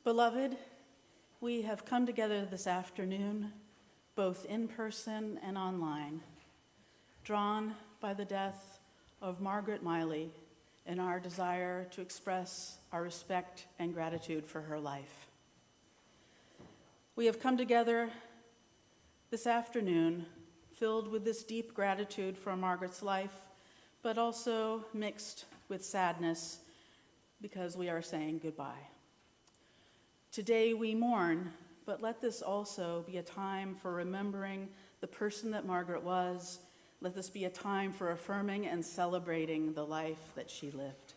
Beloved, we have come together this afternoon, both in person and online, drawn by the death of Margaret Miley and our desire to express our respect and gratitude for her life. We have come together this afternoon filled with this deep gratitude for Margaret's life, but also mixed with sadness because we are saying goodbye. Today we mourn, but let this also be a time for remembering the person that Margaret was. Let this be a time for affirming and celebrating the life that she lived.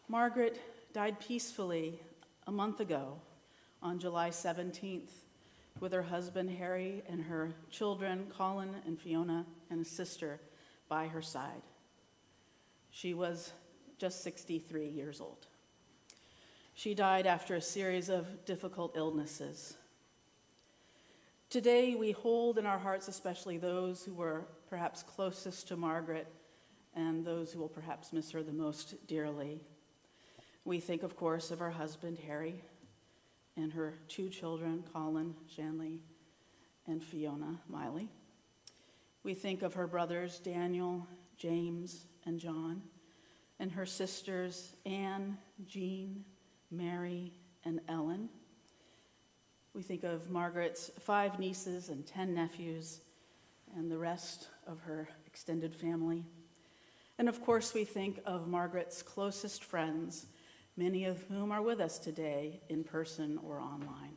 Margaret died peacefully a month ago on July 17th with her husband Harry and her children Colin and Fiona and a sister by her side. She was just 63 years old. She died after a series of difficult illnesses. Today, we hold in our hearts especially those who were perhaps closest to Margaret and those who will perhaps miss her the most dearly. We think, of course, of her husband, Harry, and her two children, Colin, Shanley, and Fiona, Miley. We think of her brothers, Daniel, James, and John, and her sisters, Anne, Jean, Mary, and Ellen. We think of Margaret's 5 nieces and 10 nephews and the rest of her extended family. And of course, we think of Margaret's closest friends, many of whom are with us today in person or online.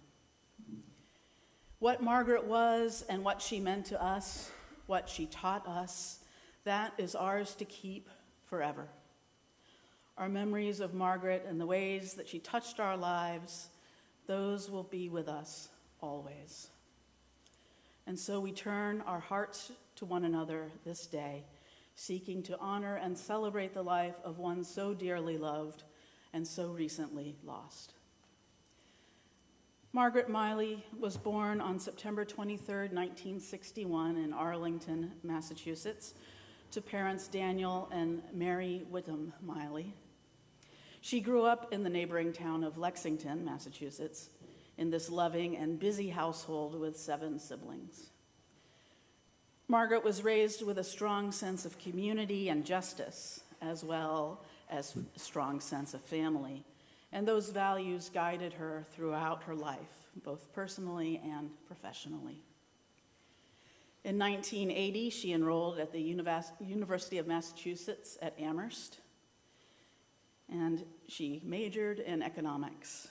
What Margaret was and what she meant to us, what she taught us, that is ours to keep forever. Our memories of Margaret and the ways that she touched our lives, those will be with us always. And so we turn our hearts to one another this day, seeking to honor and celebrate the life of one so dearly loved and so recently lost. Margaret Miley was born on September 23, 1961 in Arlington, Massachusetts, to parents Daniel and Mary Whittam Miley. She grew up in the neighboring town of Lexington, Massachusetts, in this loving and busy household with 7 siblings. Margaret was raised with a strong sense of community and justice, as well as a strong sense of family, and those values guided her throughout her life, both personally and professionally. In 1980, she enrolled at the University of Massachusetts at Amherst, and she majored in economics.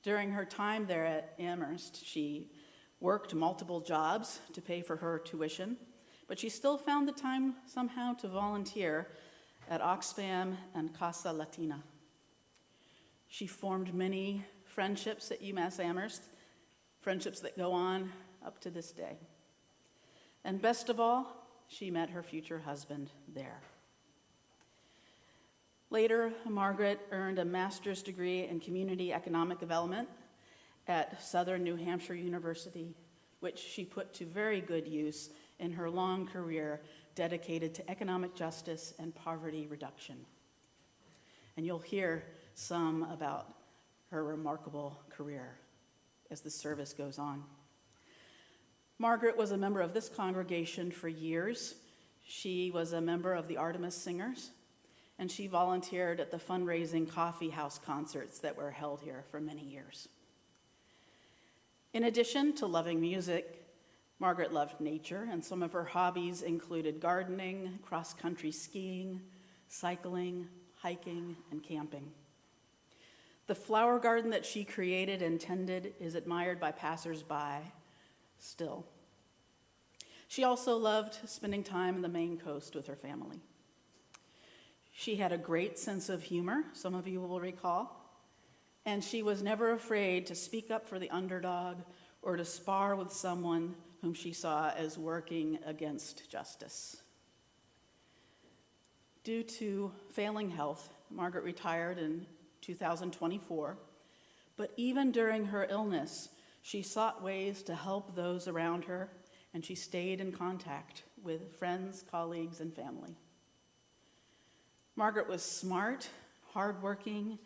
During her time there at Amherst, she worked multiple jobs to pay for her tuition, but she still found the time somehow to volunteer at Oxfam and Casa Latina. She formed many friendships at UMass Amherst, friendships that go on up to this day. And best of all, she met her future husband there. Later, Margaret earned a master's degree in community economic development at Southern New Hampshire University, which she put to very good use in her long career dedicated to economic justice and poverty reduction. And you'll hear some about her remarkable career as the service goes on. Margaret was a member of this congregation for years. She was a member of the Artemis Singers, and she volunteered at the fundraising coffee house concerts that were held here for many years. In addition to loving music, Margaret loved nature, and some of her hobbies included gardening, cross-country skiing, cycling, hiking, and camping. The flower garden that she created and tended is admired by passersby still. She also loved spending time on the Maine coast with her family. She had a great sense of humor, some of you will recall, and she was never afraid to speak up for the underdog or to spar with someone whom she saw as working against justice. Due to failing health, Margaret retired in 2024, but even during her illness, she sought ways to help those around her, and she stayed in contact with friends, colleagues, and family. Margaret was smart, hardworking.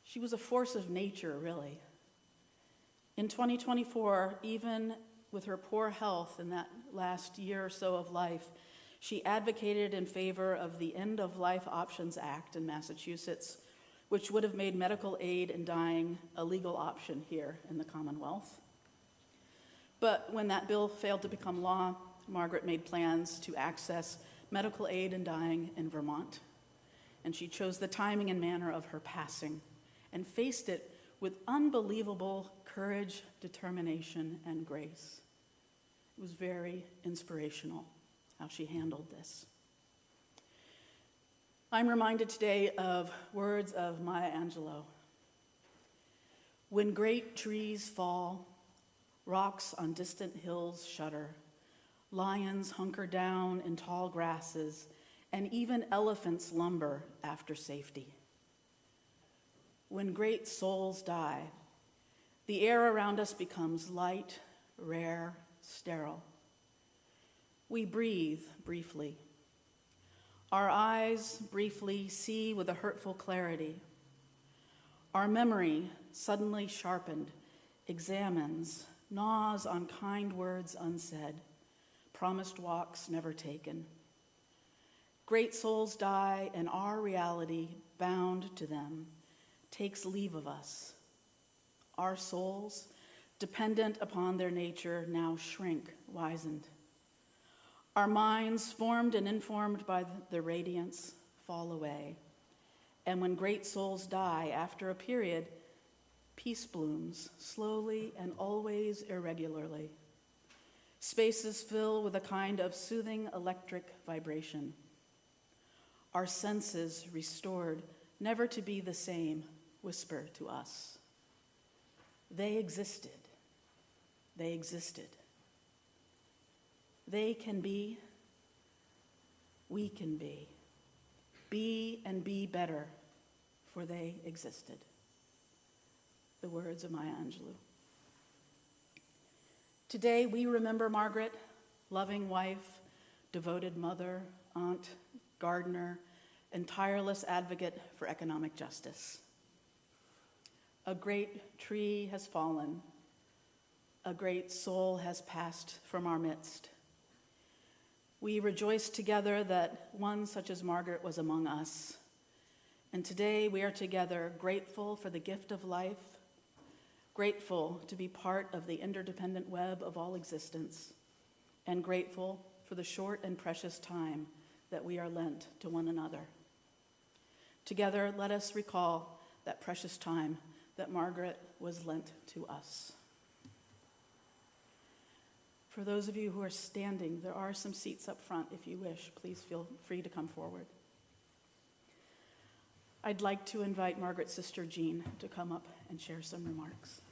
She was a force of nature, really. In 2024, even with her poor health in that last year or so of life, she advocated in favor of the End of Life Options Act in Massachusetts, which would have made medical aid in dying a legal option here in the Commonwealth. But when that bill failed to become law, Margaret made plans to access medical aid in dying in Vermont. And she chose the timing and manner of her passing and faced it with unbelievable courage, determination, and grace. It was very inspirational how she handled this. I'm reminded today of words of Maya Angelou. When great trees fall, rocks on distant hills shudder, lions hunker down in tall grasses, and even elephants lumber after safety. When great souls die, the air around us becomes light, rare, sterile. We breathe briefly. Our eyes briefly see with a hurtful clarity. Our memory, suddenly sharpened, examines, gnaws on kind words unsaid, promised walks never taken. Great souls die, and our reality, bound to them, takes leave of us. Our souls, dependent upon their nature, now shrink, wizened. Our minds, formed and informed by the radiance, fall away. And when great souls die, after a period, peace blooms, slowly and always irregularly. Spaces fill with a kind of soothing electric vibration. Our senses, restored, never to be the same, whisper to us. They existed. They existed. They can be, we can be. Be and be better, for they existed. The words of Maya Angelou. Today we remember Margaret, loving wife, devoted mother, aunt, gardener, and tireless advocate for economic justice. A great tree has fallen. A great soul has passed from our midst. We rejoice together that one such as Margaret was among us. And today we are together grateful for the gift of life, grateful to be part of the interdependent web of all existence, and grateful for the short and precious time that we are lent to one another. Together, let us recall that precious time that Margaret was lent to us. For those of you who are standing, there are some seats up front. If you wish, please feel free to come forward. I'd like to invite Margaret's sister Jean to come up and share some remarks.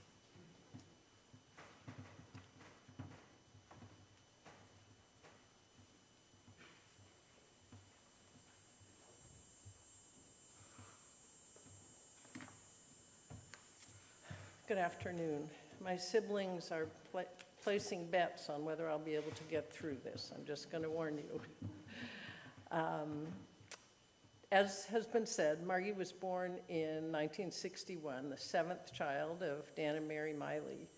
Good afternoon. My siblings are placing bets on whether I'll be able to get through this. I'm just going to warn you. As has been said, Margie was born in 1961, the seventh child of Dan and Mary Miley.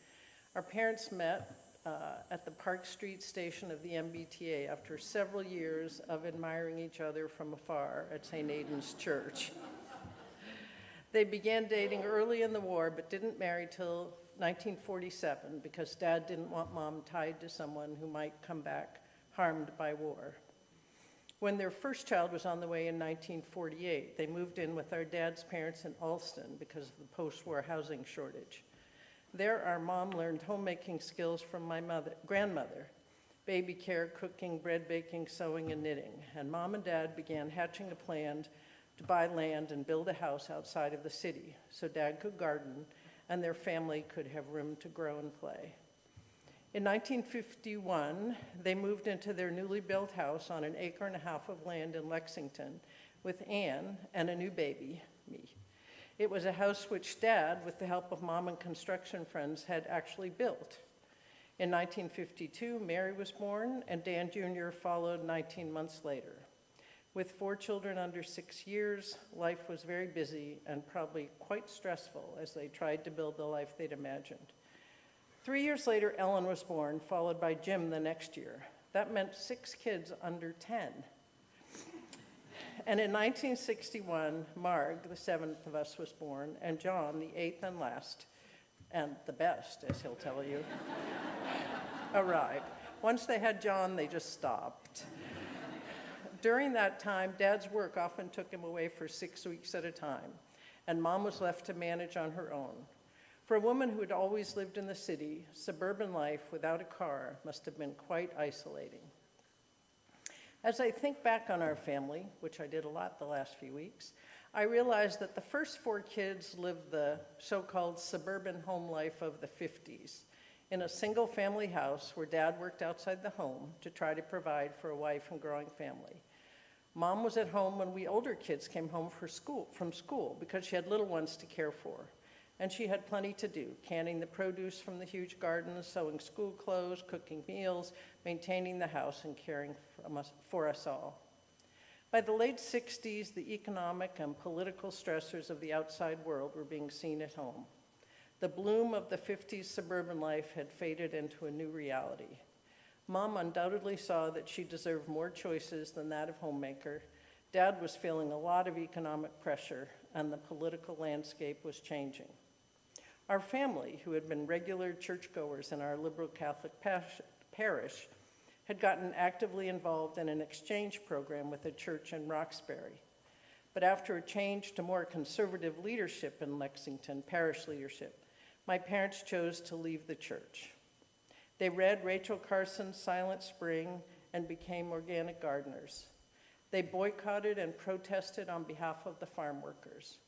Our parents met at the Park Street station of the MBTA after several years of admiring each other from afar at St. Aidan's Church. They began dating early in the war, but didn't marry till 1947 because Dad didn't want Mom tied to someone who might come back harmed by war. When their first child was on the way in 1948, they moved in with our dad's parents in Alston because of the post-war housing shortage. There, our mom learned homemaking skills from my grandmother, baby care, cooking, bread baking, sewing, and knitting. And Mom and Dad began hatching a plan to buy land and build a house outside of the city so Dad could garden and their family could have room to grow and play. In 1951, they moved into their newly built house on 1.5 acres of land in Lexington with Anne and a new baby, me. It was a house which Dad, with the help of Mom and construction friends, had actually built. In 1952, Mary was born, and Dan Jr. followed 19 months later. With 4 children under 6 years, life was very busy and probably quite stressful as they tried to build the life they'd imagined. 3 years later, Ellen was born, followed by Jim the next year. That meant 6 kids under 10. And in 1961, Marg, the 7th of us, was born, and John, the 8th and last, and the best, as he'll tell you, arrived. Once they had John, they just stopped. During that time, Dad's work often took him away for 6 weeks at a time, and Mom was left to manage on her own. For a woman who had always lived in the city, suburban life without a car must have been quite isolating. As I think back on our family, which I did a lot the last few weeks, I realized that the first 4 kids lived the so-called suburban home life of the 50s in a single family house where Dad worked outside the home to try to provide for a wife and growing family. Mom was at home when we older kids came home from school because she had little ones to care for. And she had plenty to do, canning the produce from the huge gardens, sewing school clothes, cooking meals, maintaining the house, and caring for us all. By the late 60s, the economic and political stressors of the outside world were being seen at home. The bloom of the 50s suburban life had faded into a new reality. Mom undoubtedly saw that she deserved more choices than that of homemaker. Dad was feeling a lot of economic pressure, and the political landscape was changing. Our family, who had been regular churchgoers in our liberal Catholic parish, had gotten actively involved in an exchange program with a church in Roxbury. But after a change to more conservative leadership in Lexington, parish leadership, my parents chose to leave the church. They read Rachel Carson's Silent Spring and became organic gardeners. They boycotted and protested on behalf of the farm workers.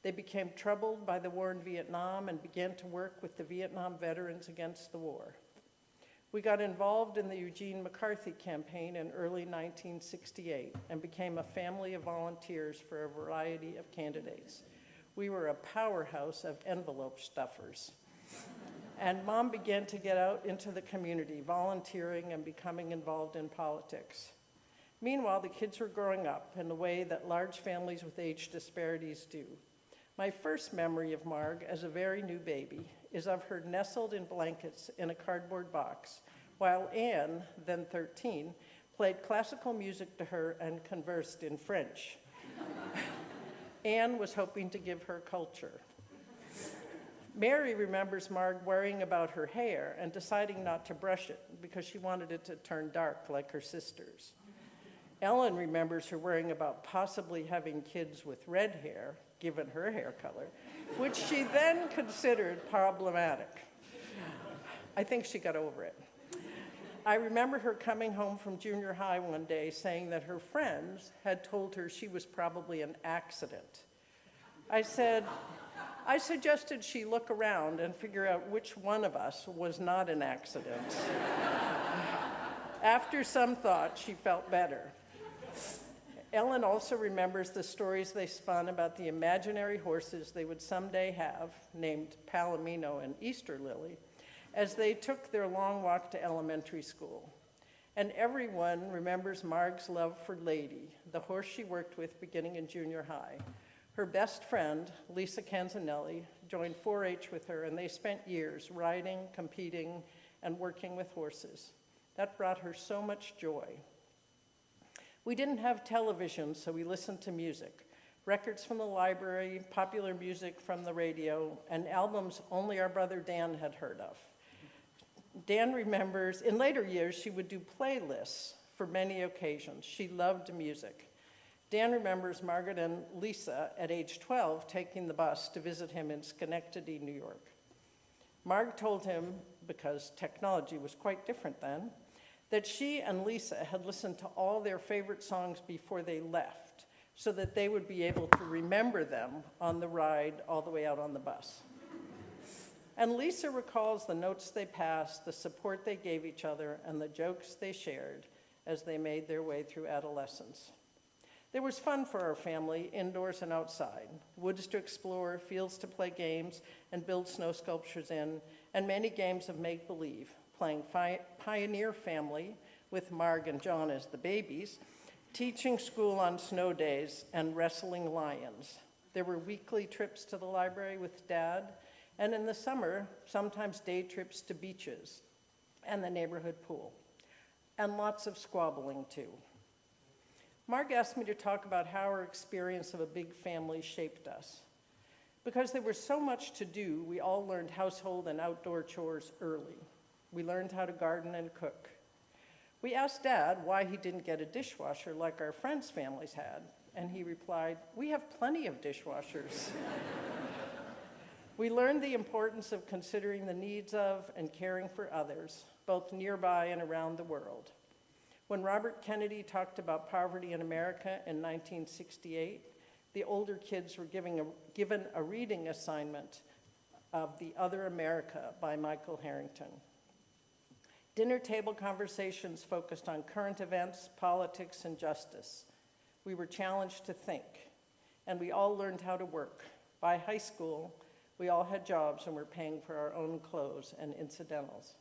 They became troubled by the war in Vietnam and began to work with the Vietnam veterans against the war. We got involved in the Eugene McCarthy campaign in early 1968 and became a family of volunteers for a variety of candidates. We were a powerhouse of envelope stuffers. And Mom began to get out into the community, volunteering and becoming involved in politics. Meanwhile, the kids were growing up in the way that large families with age disparities do. My first memory of Marg as a very new baby is of her nestled in blankets in a cardboard box, while Anne, then 13, played classical music to her and conversed in French. Anne was hoping to give her culture. Mary remembers Marg worrying about her hair and deciding not to brush it because she wanted it to turn dark like her sisters. Ellen remembers her worrying about possibly having kids with red hair, given her hair color, which she then considered problematic. I think she got over it. I remember her coming home from junior high one day saying that her friends had told her she was probably an accident. I suggested she look around and figure out which one of us was not an accident. After some thought, she felt better. Ellen also remembers the stories they spun about the imaginary horses they would someday have, named Palomino and Easter Lily, as they took their long walk to elementary school. And everyone remembers Marg's love for Lady, the horse she worked with beginning in junior high. Her best friend, Lisa Canzanelli, joined 4-H with her, and they spent years riding, competing, and working with horses. That brought her so much joy. We didn't have television, so we listened to music. Records from the library, popular music from the radio, and albums only our brother Dan had heard of. Dan remembers, in later years, she would do playlists for many occasions. She loved music. Dan remembers Margaret and Lisa at age 12 taking the bus to visit him in Schenectady, New York. Marg told him, because technology was quite different then, that she and Lisa had listened to all their favorite songs before they left so that they would be able to remember them on the ride all the way out on the bus. And Lisa recalls the notes they passed, the support they gave each other, and the jokes they shared as they made their way through adolescence. There was fun for our family, indoors and outside, woods to explore, fields to play games and build snow sculptures in, and many games of make-believe, playing Pioneer Family with Marg and John as the babies, teaching school on snow days, and wrestling lions. There were weekly trips to the library with Dad, and in the summer, sometimes day trips to beaches and the neighborhood pool, and lots of squabbling too. Marg asked me to talk about how our experience of a big family shaped us. Because there was so much to do, we all learned household and outdoor chores early. We learned how to garden and cook. We asked Dad why he didn't get a dishwasher like our friends' families had, and he replied, "We have plenty of dishwashers." We learned the importance of considering the needs of and caring for others, both nearby and around the world. When Robert Kennedy talked about poverty in America in 1968, the older kids were given a reading assignment of The Other America by Michael Harrington. Dinner table conversations focused on current events, politics, and justice. We were challenged to think, and we all learned how to work. By high school, we all had jobs and were paying for our own clothes and incidentals.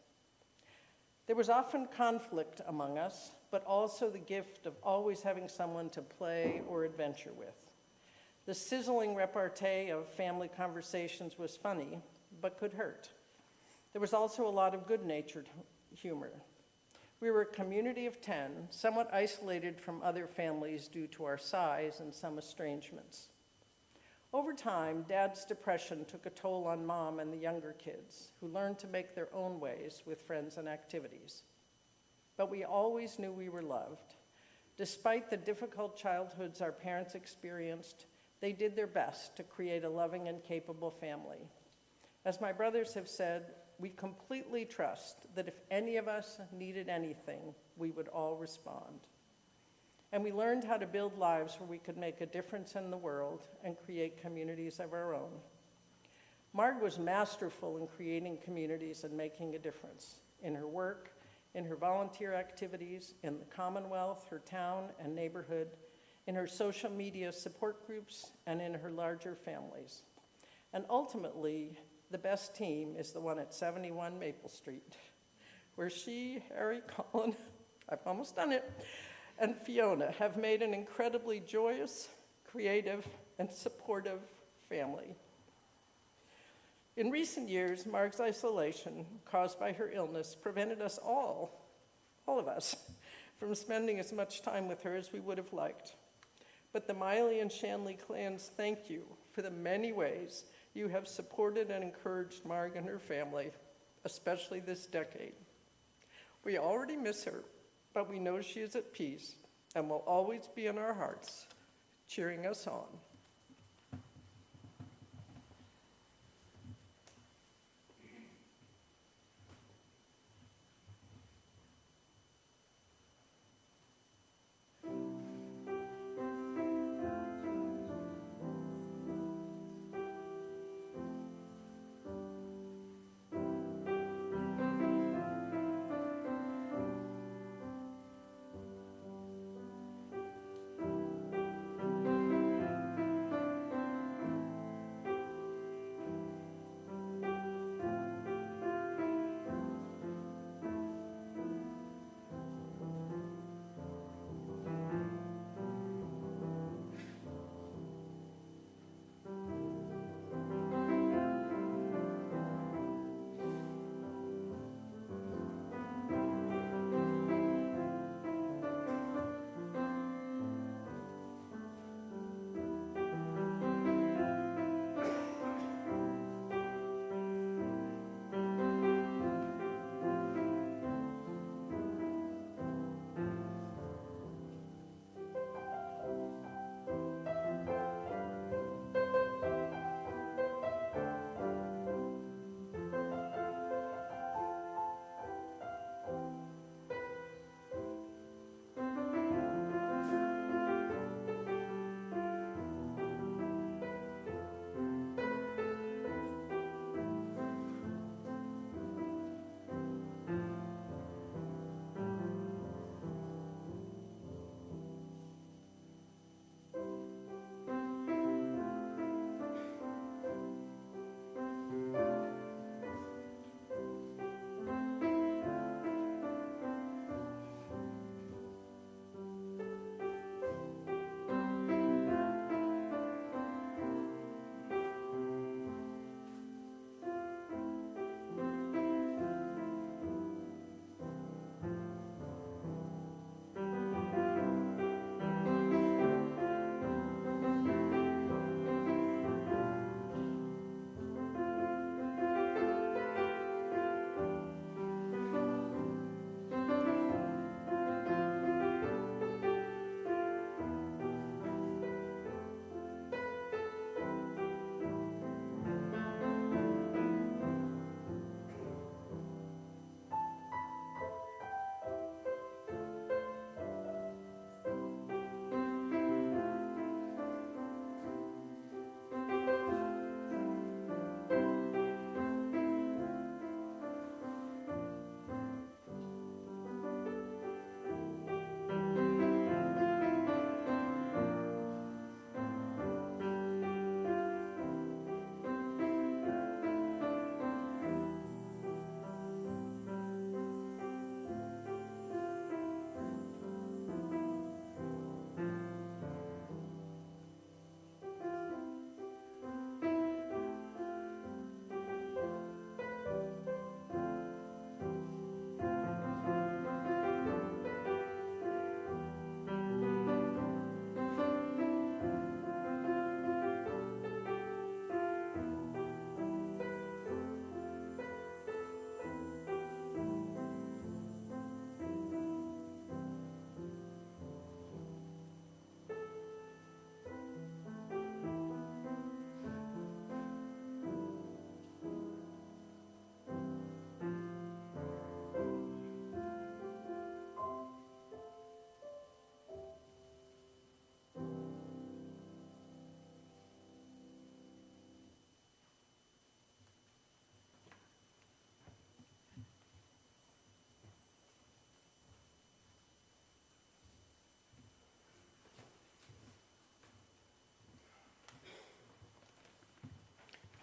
There was often conflict among us, but also the gift of always having someone to play or adventure with. The sizzling repartee of family conversations was funny, but could hurt. There was also a lot of good-natured humor. We were a community of 10, somewhat isolated from other families due to our size and some estrangements. Over time, Dad's depression took a toll on Mom and the younger kids, who learned to make their own ways with friends and activities. But we always knew we were loved. Despite the difficult childhoods our parents experienced, they did their best to create a loving and capable family. As my brothers have said, we completely trust that if any of us needed anything, we would all respond. And we learned how to build lives where we could make a difference in the world and create communities of our own. Marg was masterful in creating communities and making a difference in her work, in her volunteer activities, in the Commonwealth, her town and neighborhood, in her social media support groups, and in her larger families. And ultimately, the best team is the one at 71 Maple Street, where she, Harry, Colin, I've almost done it, and Fiona have made an incredibly joyous, creative, and supportive family. In recent years, Marg's isolation, caused by her illness, prevented us all of us, from spending as much time with her as we would have liked. But the Miley and Shanley clans thank you for the many ways you have supported and encouraged Marg and her family, especially this decade. We already miss her, but we know she is at peace and will always be in our hearts, cheering us on.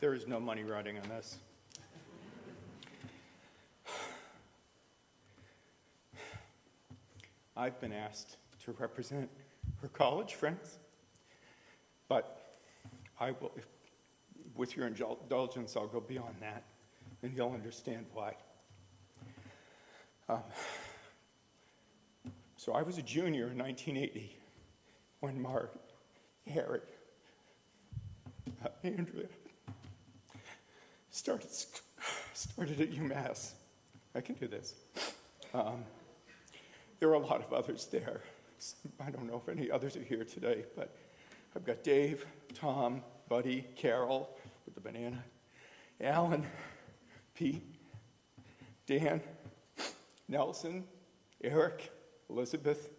There is no money riding on this. I've been asked to represent her college friends, but I will, with your indulgence, I'll go beyond that, and you'll understand why. So I was a junior in 1980 when Margaret, Harry, Andrea started at UMass. I can do this. There were a lot of others there. I don't know if any others are here today, but I've got Dave, Tom, Buddy, Carol with the banana, Alan, Pete, Dan, Nelson, Eric, Elizabeth,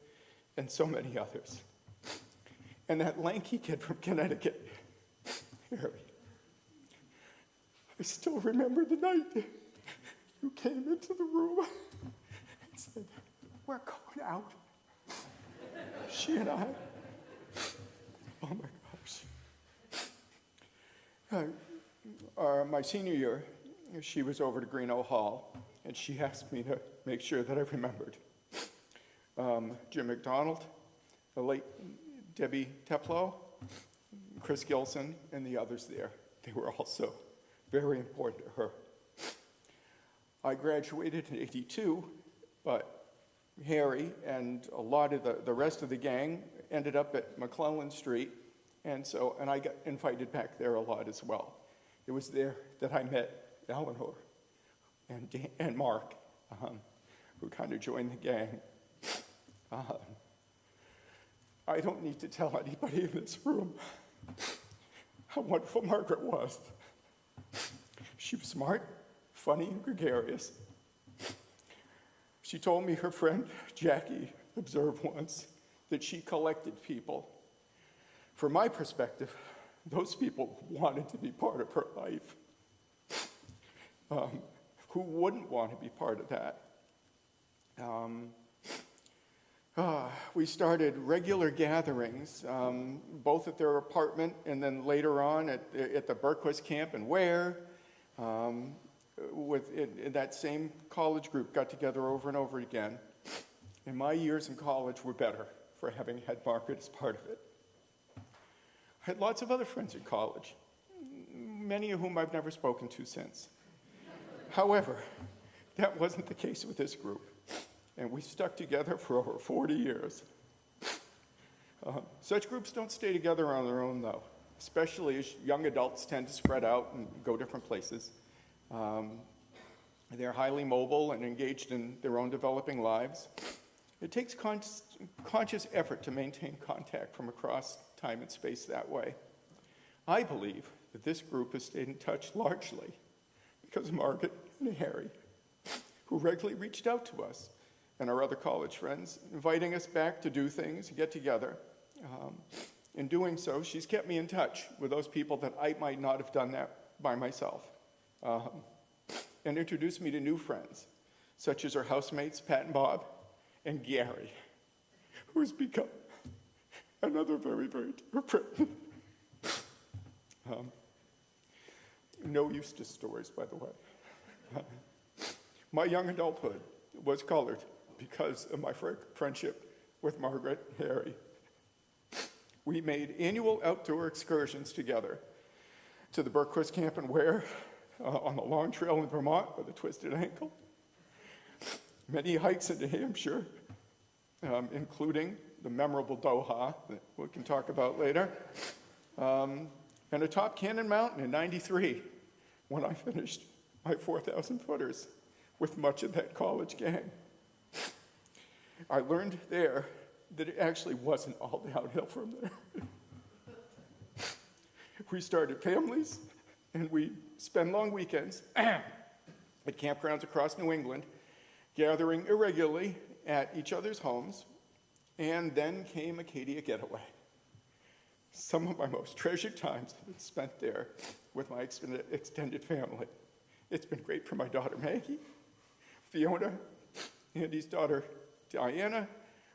and so many others. And that lanky kid from Connecticut, Harry. I still remember the night you came into the room and said, "We're going out." She and I. Oh my gosh. My senior year, she was over to Greeno Hall, and she asked me to make sure that I remembered. Jim McDonald, the late Debbie Teplow, Chris Gilson, and the others there. They were also very important to her. I graduated in '82, but Harry and a lot of the rest of the gang ended up at McClellan Street, and I got invited back there a lot as well. It was there that I met Eleanor and Mark, who kind of joined the gang. I don't need to tell anybody in this room how wonderful Margaret was. She was smart, funny, and gregarious. She told me her friend Jackie observed once that she collected people. From my perspective, those people wanted to be part of her life. Who wouldn't want to be part of that? We started regular gatherings, both at their apartment and then later on at the Berquist camp in Ware. In that same college group got together over and over again. And my years in college were better for having had Margaret as part of it. I had lots of other friends in college, many of whom I've never spoken to since. However, that wasn't the case with this group, and we stuck together for over 40 years. Such groups don't stay together on their own, though, especially as young adults tend to spread out and go different places. They're highly mobile and engaged in their own developing lives. It takes conscious effort to maintain contact from across time and space that way. I believe that this group has stayed in touch largely because of Margaret and Harry, who regularly reached out to us and our other college friends, inviting us back to do things, get together. In doing so, she's kept me in touch with those people that I might not have done that by myself, and introduced me to new friends, such as her housemates, Pat and Bob, and Gary, who has become another very, very dear friend. No Eustace stories, by the way. My young adulthood was colored because of my friendship with Margaret and Harry. We made annual outdoor excursions together to the Berquist camp in Ware, on the Long Trail in Vermont with a twisted ankle. Many hikes into Hampshire, including the memorable Doha that we can talk about later, and atop Cannon Mountain in '93 when I finished my 4,000 footers with much of that college gang. I learned there that it actually wasn't all downhill from there. We started families, and we spent long weekends at campgrounds across New England, gathering irregularly at each other's homes, and then came Acadia Getaway. Some of my most treasured times have been spent there with my extended family. It's been great for my daughter Maggie, Fiona, Andy's daughter Diana,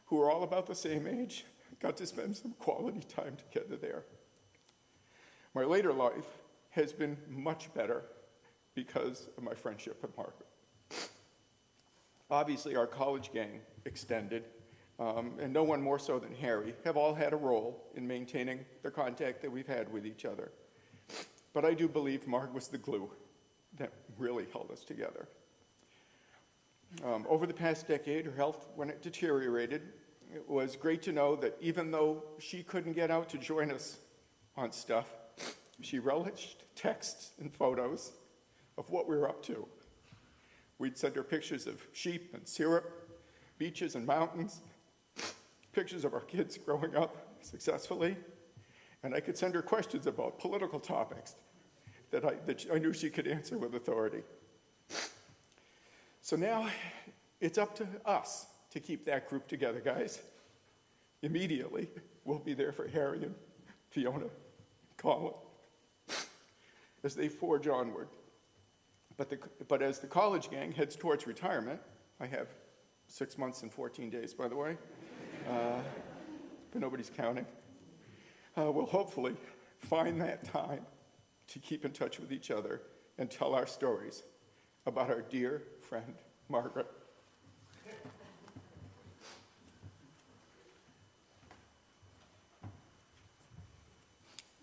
who are all about the same age. Got to spend some quality time together there. My later life has been much better because of my friendship with Margaret. Obviously, our college gang extended, and no one more so than Harry, have all had a role in maintaining the contact that we've had with each other. But I do believe Marg was the glue that really held us together. Over the past decade, her health, when it deteriorated, it was great to know that even though she couldn't get out to join us on stuff, she relished texts and photos of what we were up to. We'd send her pictures of sheep and syrup, beaches and mountains, pictures of our kids growing up successfully, and I could send her questions about political topics that I knew she could answer with authority. So now it's up to us to keep that group together, guys. Immediately, we'll be there for Harry and Fiona, Colin, as they forge onward. But as the college gang heads towards retirement, I have 6 months and 14 days, by the way, but nobody's counting. We'll hopefully find that time to keep in touch with each other and tell our stories about our dear friend, Margaret.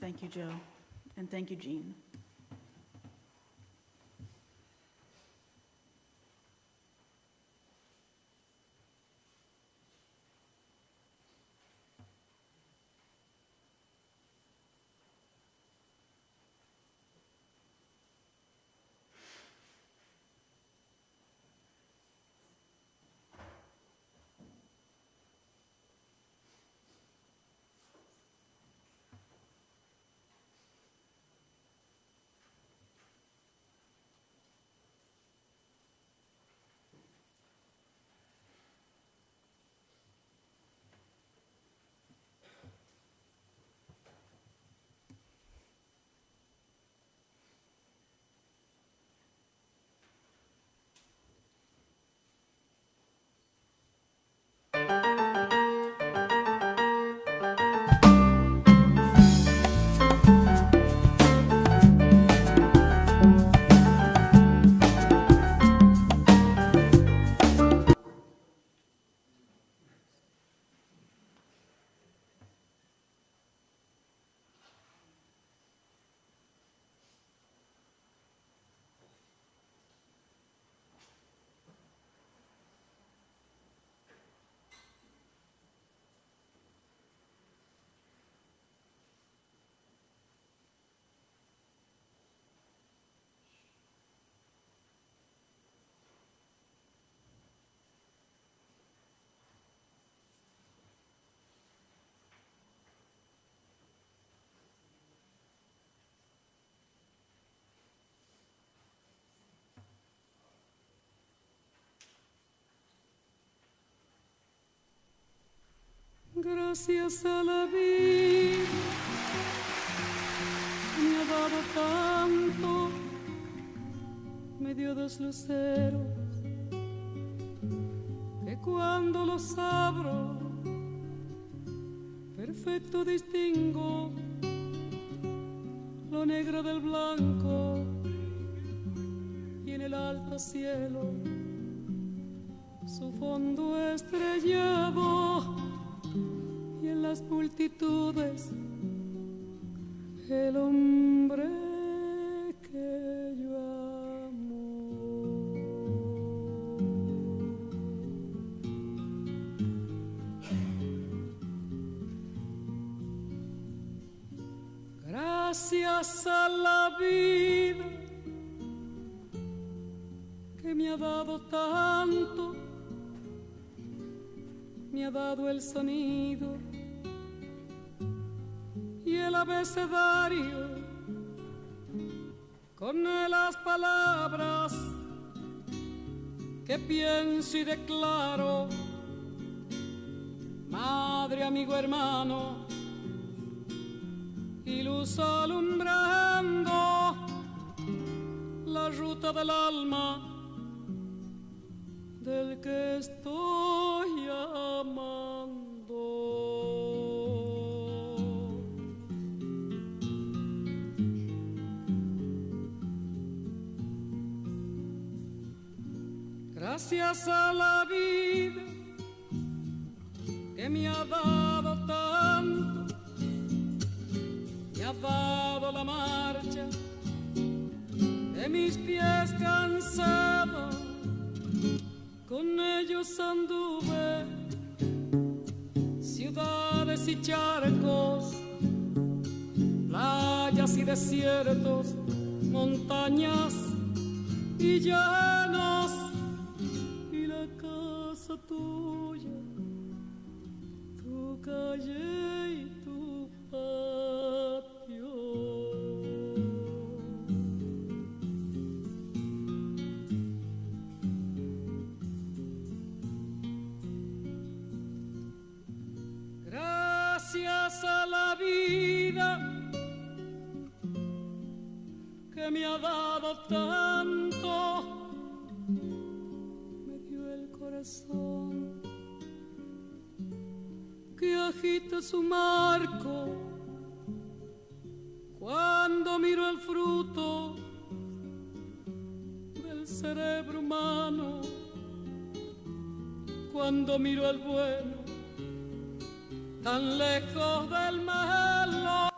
Thank you, Joe, and thank you, Jean. Gracias a la vida me ha dado tanto, me dio dos luceros que cuando los abro perfecto distingo lo negro del blanco y en el alto cielo su fondo estrellado y en las multitudes el hombre que yo amo. Gracias a la vida que me ha dado tanto, me ha dado el sonido y el abecedario con las palabras que pienso y declaro. Madre, amigo, hermano y luz alumbrando la ruta del alma del que estoy amando. Gracias a la vida que me ha dado tanto, me ha dado la marcha de mis pies cansados, con ellos anduve ciudades y charcos, playas y desiertos, montañas y llanos, y la casa tuya, tu calle y tu patio. Gracias a la vida que me ha dado tanto, me dio el corazón que agita su marco cuando miro el fruto del cerebro humano, cuando miro el bueno tan lejos del malo.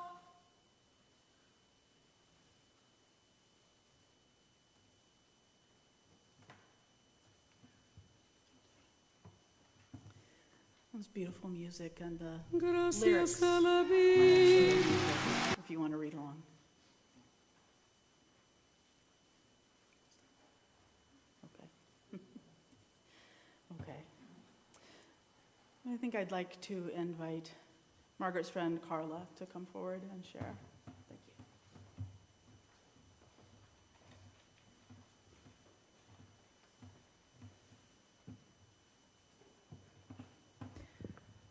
That was beautiful music, and the Gracias lyrics, a la vida. if you want to read along. Okay. Okay. I think I'd like to invite Margaret's friend Carla to come forward and share. Thank you.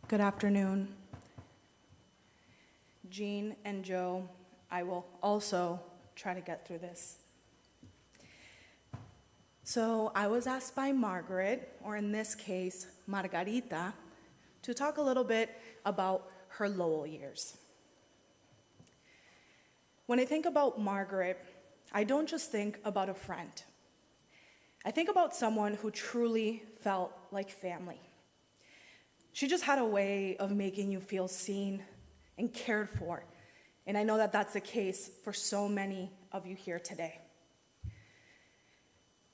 Good afternoon. Jean and Joe, I will also try to get through this. So I was asked by Margaret, or in this case, Margarita, to talk a little bit about her Lowell years. When I think about Margaret, I don't just think about a friend. I think about someone who truly felt like family. She just had a way of making you feel seen and cared for, and I know that that's the case for so many of you here today.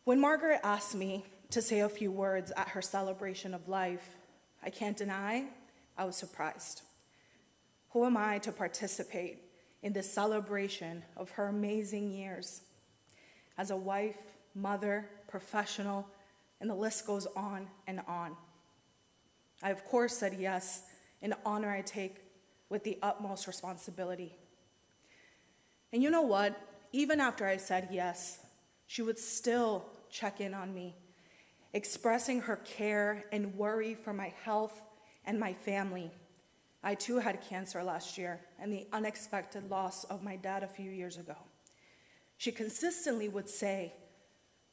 When Margaret asked me to say a few words at her celebration of life, I can't deny I was surprised. Who am I to participate in this celebration of her amazing years as a wife, mother, professional, and the list goes on and on. I, of course, said yes, an honor I take with the utmost responsibility. And you know what? Even after I said yes, she would still check in on me, expressing her care and worry for my health and my family. I too had cancer last year and the unexpected loss of my dad a few years ago. She consistently would say,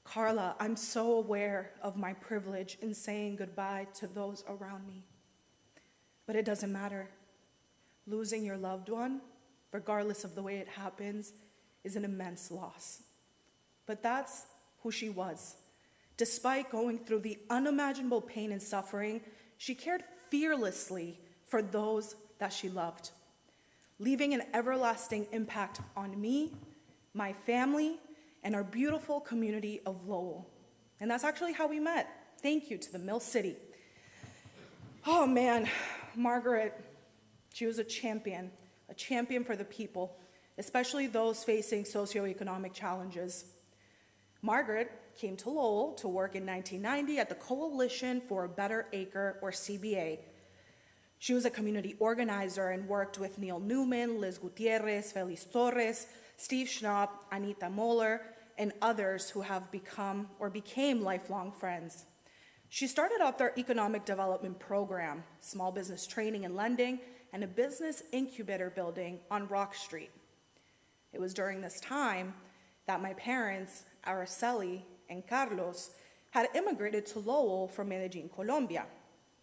"Carla, I'm so aware of my privilege in saying goodbye to those around me. But it doesn't matter. Losing your loved one, regardless of the way it happens, is an immense loss." But that's who she was. Despite going through the unimaginable pain and suffering, she cared fearlessly for those that she loved, leaving an everlasting impact on me, my family, and our beautiful community of Lowell. And that's actually how we met. Thank you to the Mill City. Oh man, Margaret, she was a champion for the people, especially those facing socioeconomic challenges. Margaret came to Lowell to work in 1990 at the Coalition for a Better Acre, or CBA. She was a community organizer and worked with Neil Newman, Liz Gutierrez, Feliz Torres, Steve Schnapp, Anita Moeller, and others who have become or became lifelong friends. She started up their economic development program, small business training and lending, and a business incubator building on Rock Street. It was during this time that my parents, Araceli and Carlos, had immigrated to Lowell from Medellin, Colombia.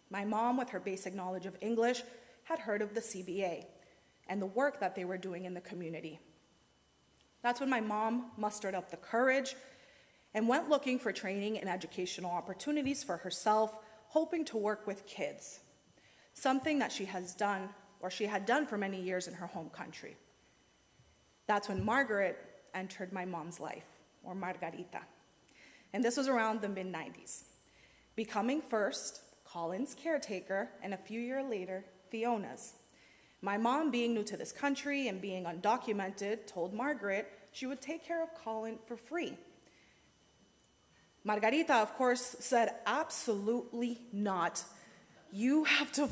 My mom, with her basic knowledge of English, had heard of the CBA and the work that they were doing in the community. That's when my mom mustered up the courage and went looking for training and educational opportunities for herself, hoping to work with kids, something that she had done for many years in her home country. That's when Margaret entered my mom's life, or Margarita. And this was around the mid-90s, becoming first Colin's caretaker, and a few years later, Fiona's. My mom, being new to this country and being undocumented, told Margaret she would take care of Colin for free. Margarita, of course, said, absolutely not. You have to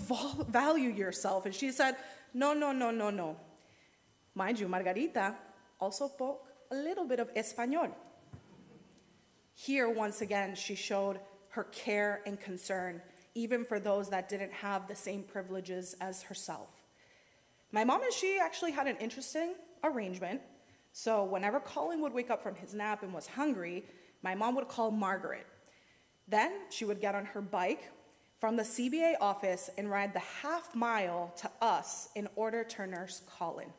value yourself. And she said, no, no, no, no, no. Mind you, Margarita also spoke a little bit of Espanol. Here, once again, she showed her care and concern, even for those that didn't have the same privileges as herself. My mom and she actually had an interesting arrangement. So whenever Colin would wake up from his nap and was hungry, my mom would call Margaret. Then she would get on her bike from the CBA office and ride the half mile to us in order to nurse Colin.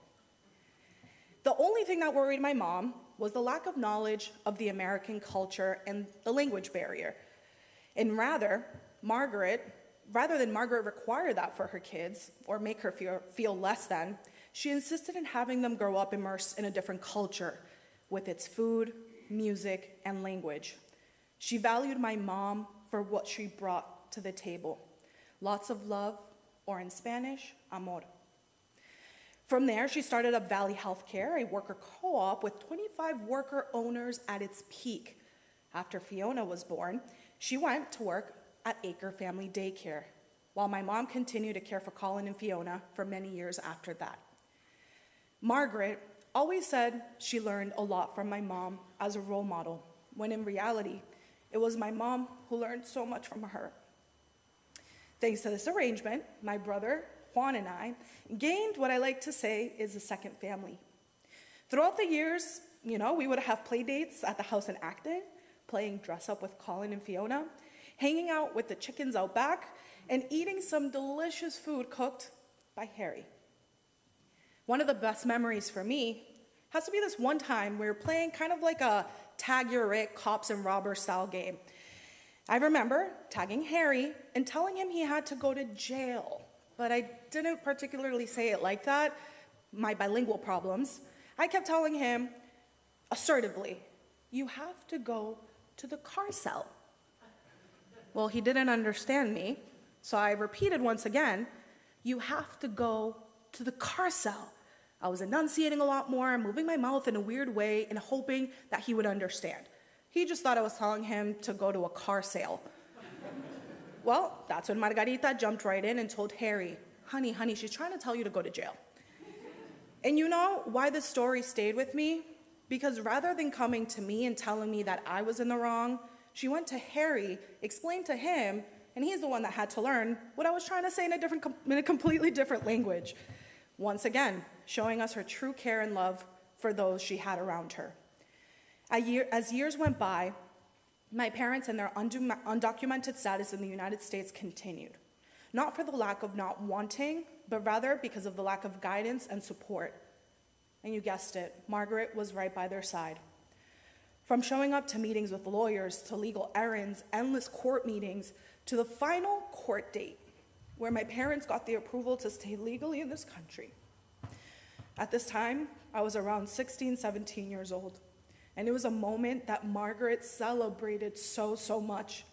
The only thing that worried my mom was the lack of knowledge of the American culture and the language barrier. And rather than Margaret require that for her kids or make her feel less than, she insisted in having them grow up immersed in a different culture with its food, music, and language. She valued my mom for what she brought to the table. Lots of love, or in Spanish, amor. From there, she started up Valley Healthcare, a worker co-op with 25 worker owners at its peak. After Fiona was born, she went to work at Acre Family Daycare, while my mom continued to care for Colin and Fiona for many years after that. Margaret always said she learned a lot from my mom as a role model, when in reality, it was my mom who learned so much from her. Thanks to this arrangement, my brother, Juan, and I gained what I like to say is a second family. Throughout the years, we would have play dates at the house in Acton, playing dress up with Colin and Fiona, hanging out with the chickens out back, and eating some delicious food cooked by Harry. One of the best memories for me has to be this one time we were playing kind of like a tag your it, cops and robbers style game. I remember tagging Harry and telling him he had to go to jail, but I didn't particularly say it like that, my bilingual problems. I kept telling him assertively, you have to go to the car cell. Well, he didn't understand me, so I repeated once again, you have to go to the car cell. I was enunciating a lot more, moving my mouth in a weird way and hoping that he would understand. He just thought I was telling him to go to a car sale. Well, that's when Margarita jumped right in and told Harry, honey, she's trying to tell you to go to jail. And you know why this story stayed with me? Because rather than coming to me and telling me that I was in the wrong, she went to Harry, explained to him, and he's the one that had to learn what I was trying to say in a completely different language. Once again, showing us her true care and love for those she had around her. As years went by, my parents and their undocumented status in the United States continued. Not for the lack of not wanting, but rather because of the lack of guidance and support. And you guessed it, Margaret was right by their side. From showing up to meetings with lawyers, to legal errands, endless court meetings, to the final court date, where my parents got the approval to stay legally in this country. At this time, I was around 16, 17 years old, and it was a moment that Margaret celebrated so much.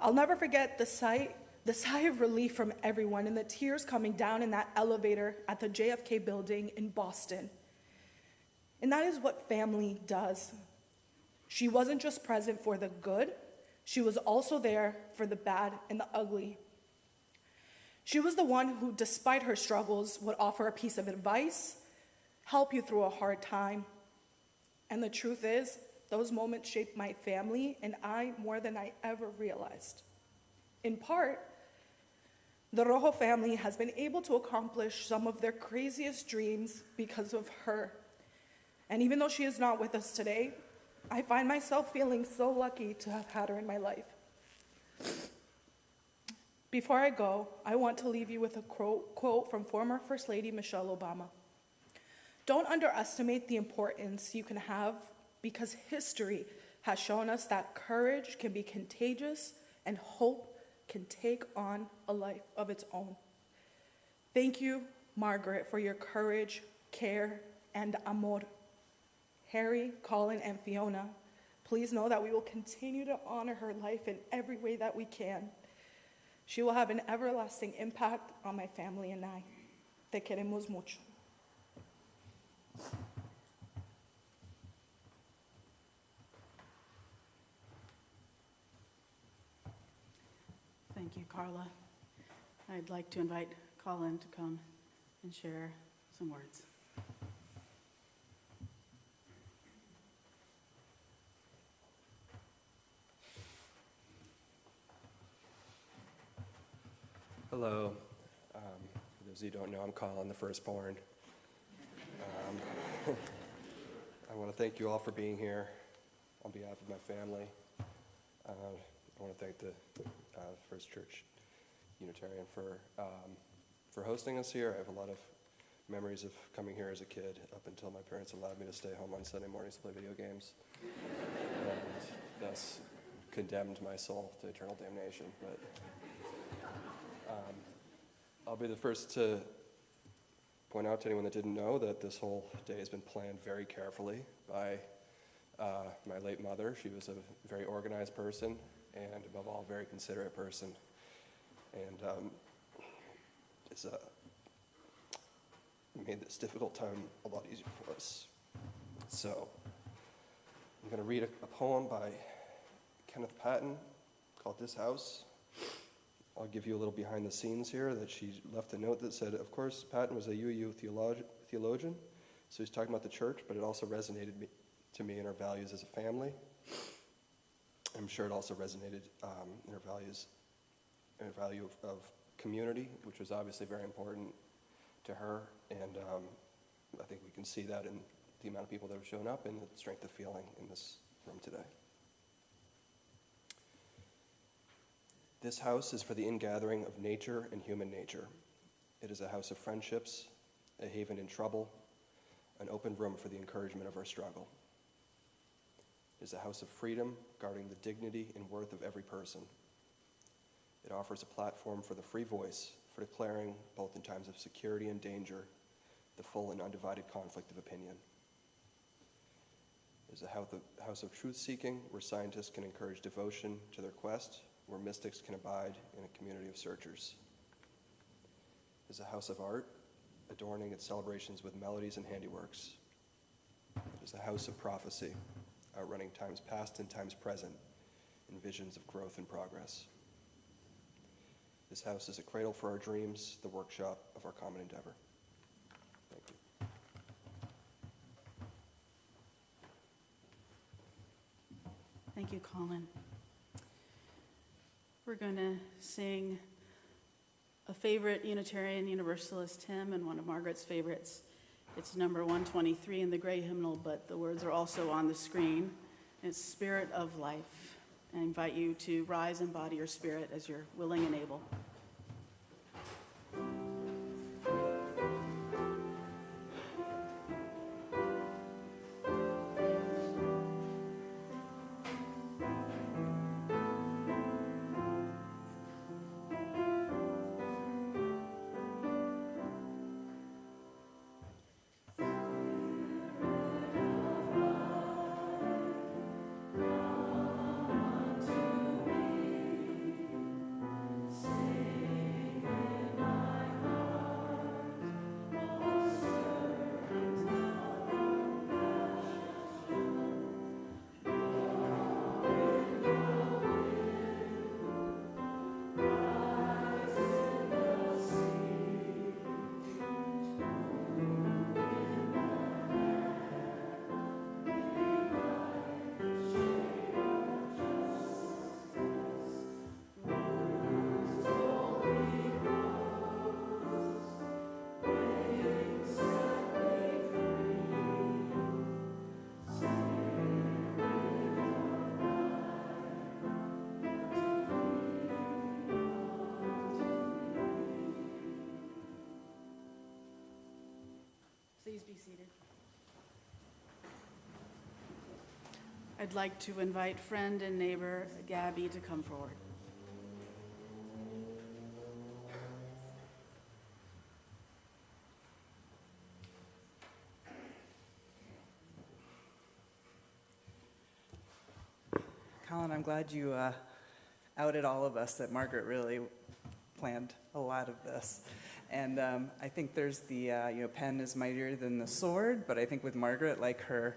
I'll never forget the sigh of relief from everyone and the tears coming down in that elevator at the JFK building in Boston. And that is what family does. She wasn't just present for the good, she was also there for the bad and the ugly. She was the one who, despite her struggles, would offer a piece of advice, help you through a hard time. And the truth is, those moments shaped my family and I more than I ever realized. In part, the Rojo family has been able to accomplish some of their craziest dreams because of her. And even though she is not with us today, I find myself feeling so lucky to have had her in my life. Before I go, I want to leave you with a quote from former First Lady Michelle Obama. Don't underestimate the importance you can have because history has shown us that courage can be contagious and hope can take on a life of its own. Thank you, Margaret, for your courage, care, and amor. Harry, Colin, and Fiona, please know that we will continue to honor her life in every way that we can. She will have an everlasting impact on my family and I. Te queremos mucho. Thank you, Carla. I'd like to invite Colin to come and share some words. Hello. For those of you who don't know, I'm Colin, the firstborn. I want to thank you all for being here on behalf of my family. I want to thank the First Church Unitarian for hosting us here. I have a lot of memories of coming here as a kid up until my parents allowed me to stay home on Sunday mornings to play video games, and thus condemned my soul to eternal damnation. But I'll be the first to point out to anyone that didn't know that this whole day has been planned very carefully by my late mother. She was a very organized person and, above all, a very considerate person. And it's made this difficult time a lot easier for us. So I'm going to read a poem by Kenneth Patton called This House. I'll give you a little behind the scenes here, that she left a note that said, of course, Patton was a UU theologian, so he's talking about the church, but it also resonated to me in our values as a family. I'm sure it also resonated in our values, in our value of community, which was obviously very important to her, and I think we can see that in the amount of people that have shown up and the strength of feeling in this room today. This house is for the ingathering of nature and human nature. It is a house of friendships, a haven in trouble, an open room for the encouragement of our struggle. It is a house of freedom, guarding the dignity and worth of every person. It offers a platform for the free voice, for declaring, both in times of security and danger, the full and undivided conflict of opinion. It is a house of truth-seeking, where scientists can encourage devotion to their quest, where mystics can abide in a community of searchers. It is a house of art, adorning its celebrations with melodies and handiworks. It is a house of prophecy, outrunning times past and times present in visions of growth and progress. This house is a cradle for our dreams, the workshop of our common endeavor. Thank you. Thank you, Colin. We're going to sing a favorite Unitarian Universalist hymn and one of Margaret's favorites. It's number 123 in the gray hymnal, but the words are also on the screen. It's Spirit of Life. I invite you to rise and embody your spirit as you're willing and able. Say I'd like to invite friend and neighbor Gabby to come forward. Colin, I'm glad you outed all of us that Margaret really planned a lot of this. And I think there's the, pen is mightier than the sword, but I think with Margaret, like her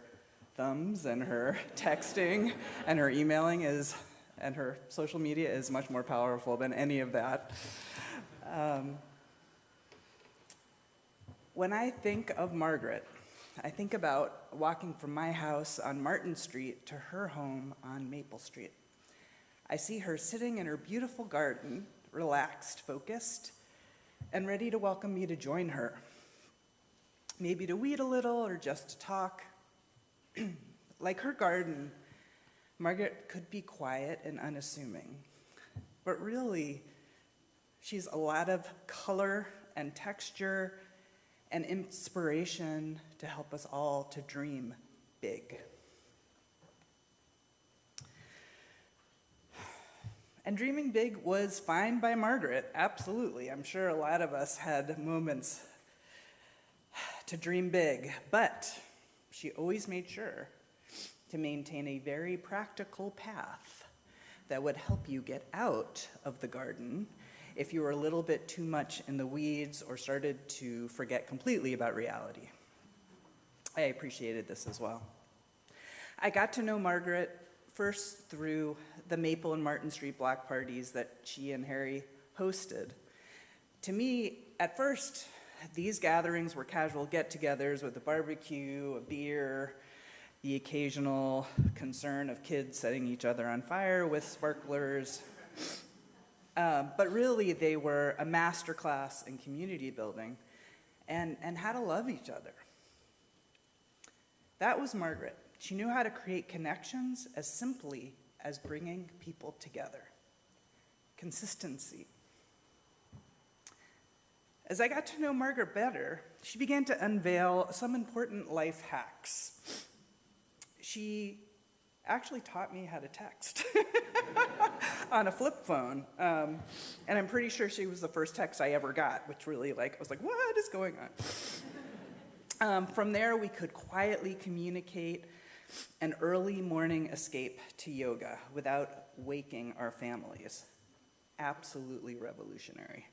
thumbs and her texting and her emailing and her social media is much more powerful than any of that. When I think of Margaret, I think about walking from my house on Martin Street to her home on Maple Street. I see her sitting in her beautiful garden, relaxed, focused, and ready to welcome me to join her. Maybe to weed a little or just to talk. Like her garden, Margaret could be quiet and unassuming, but really, she's a lot of color and texture and inspiration to help us all to dream big. And dreaming big was fine by Margaret, absolutely. I'm sure a lot of us had moments to dream big, but she always made sure to maintain a very practical path that would help you get out of the garden if you were a little bit too much in the weeds or started to forget completely about reality. I appreciated this as well. I got to know Margaret first through the Maple and Martin Street block parties that she and Harry hosted. To me, at first, these gatherings were casual get-togethers with a barbecue, a beer, the occasional concern of kids setting each other on fire with sparklers. But really, they were a masterclass in community building and how to love each other. That was Margaret. She knew how to create connections as simply as bringing people together. Consistency. As I got to know Margaret better, she began to unveil some important life hacks. She actually taught me how to text on a flip phone. And I'm pretty sure she was the first text I ever got, which really I was like, what is going on? From there, we could quietly communicate an early morning escape to yoga without waking our families. Absolutely revolutionary.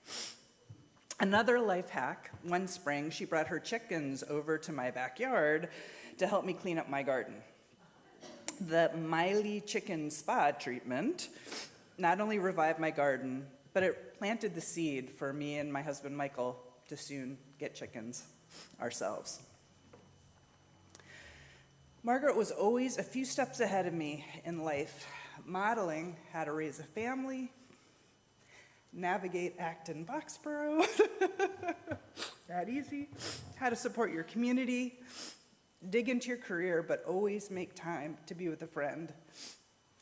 Another life hack, one spring, she brought her chickens over to my backyard to help me clean up my garden. The Miley chicken spa treatment not only revived my garden, but it planted the seed for me and my husband Michael to soon get chickens ourselves. Margaret was always a few steps ahead of me in life, modeling how to raise a family, navigate Acton Boxborough, not easy, how to support your community, dig into your career, but always make time to be with a friend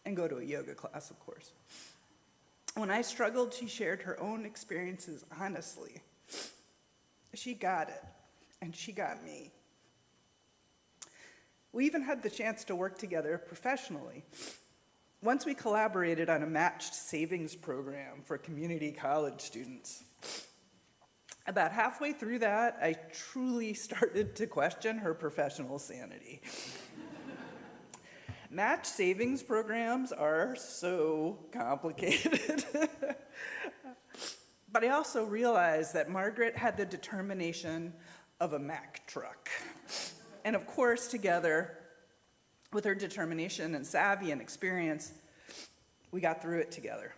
and go to a yoga class, of course. When I struggled, she shared her own experiences honestly. She got it, and she got me. We even had the chance to work together professionally. Once we collaborated on a matched savings program for community college students. About halfway through that, I truly started to question her professional sanity. Match savings programs are so complicated. But I also realized that Margaret had the determination of a Mack truck. And of course, together, with her determination and savvy and experience, we got through it together.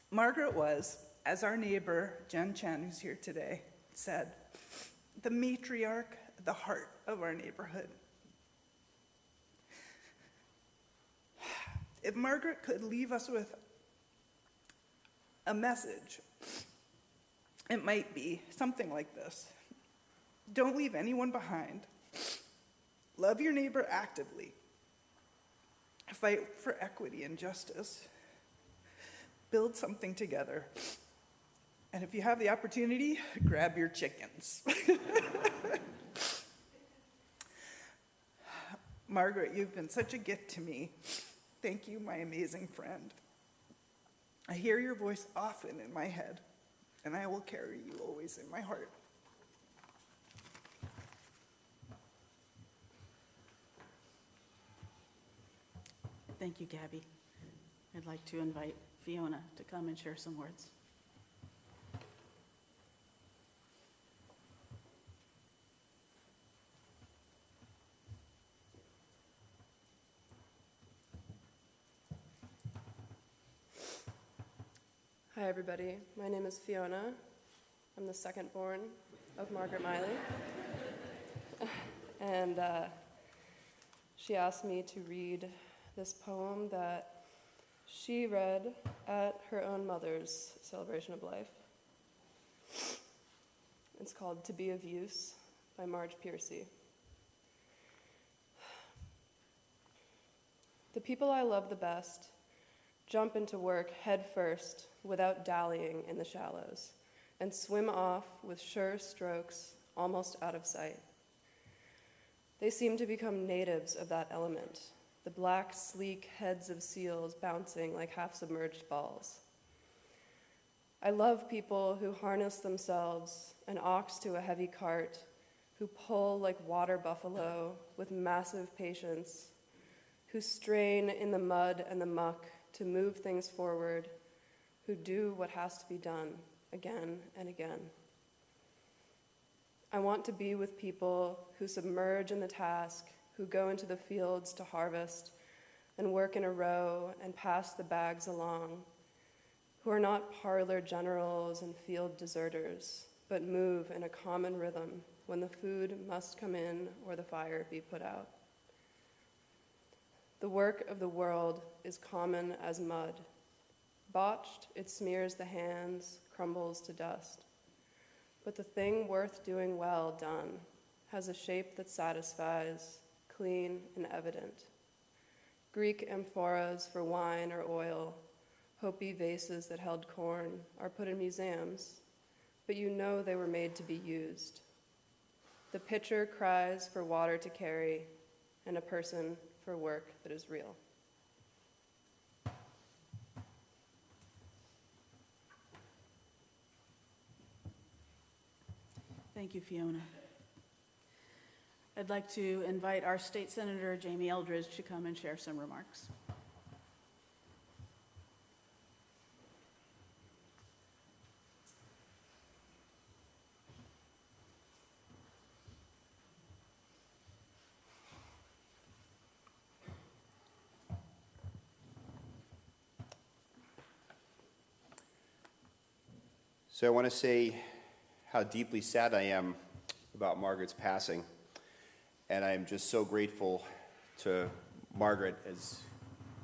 Margaret was, as our neighbor, Jen Chen, who's here today, said, the matriarch, the heart of our neighborhood. If Margaret could leave us with a message, it might be something like this. Don't leave anyone behind. Love your neighbor actively. Fight for equity and justice. Build something together. And if you have the opportunity, grab your chickens. Margaret, you've been such a gift to me. Thank you, my amazing friend. I hear your voice often in my head, and I will carry you always in my heart. Thank you, Gabby. I'd like to invite Fiona to come and share some words. Hi, everybody. My name is Fiona. I'm the second born of Margaret Miley. And she asked me to read this poem that she read at her own mother's celebration of life. It's called To Be of Use by Marge Piercy. The people I love the best jump into work head first without dallying in the shallows and swim off with sure strokes almost out of sight. They seem to become natives of that element, the black, sleek heads of seals bouncing like half-submerged balls. I love people who harness themselves, an ox to a heavy cart, who pull like water buffalo with massive patience, who strain in the mud and the muck to move things forward, who do what has to be done again and again. I want to be with people who submerge in the task, who go into the fields to harvest and work in a row and pass the bags along, who are not parlor generals and field deserters, but move in a common rhythm when the food must come in or the fire be put out. The work of the world is common as mud. Botched, it smears the hands, crumbles to dust. But the thing worth doing well done has a shape that satisfies, clean and evident. Greek amphoras for wine or oil, Hopi vases that held corn are put in museums, but you know they were made to be used. The pitcher cries for water to carry, and a person for work that is real. Thank you, Fiona. I'd like to invite our State Senator, Jamie Eldridge, to come and share some remarks. So I want to say how deeply sad I am about Margaret's passing. And I am just so grateful to Margaret, as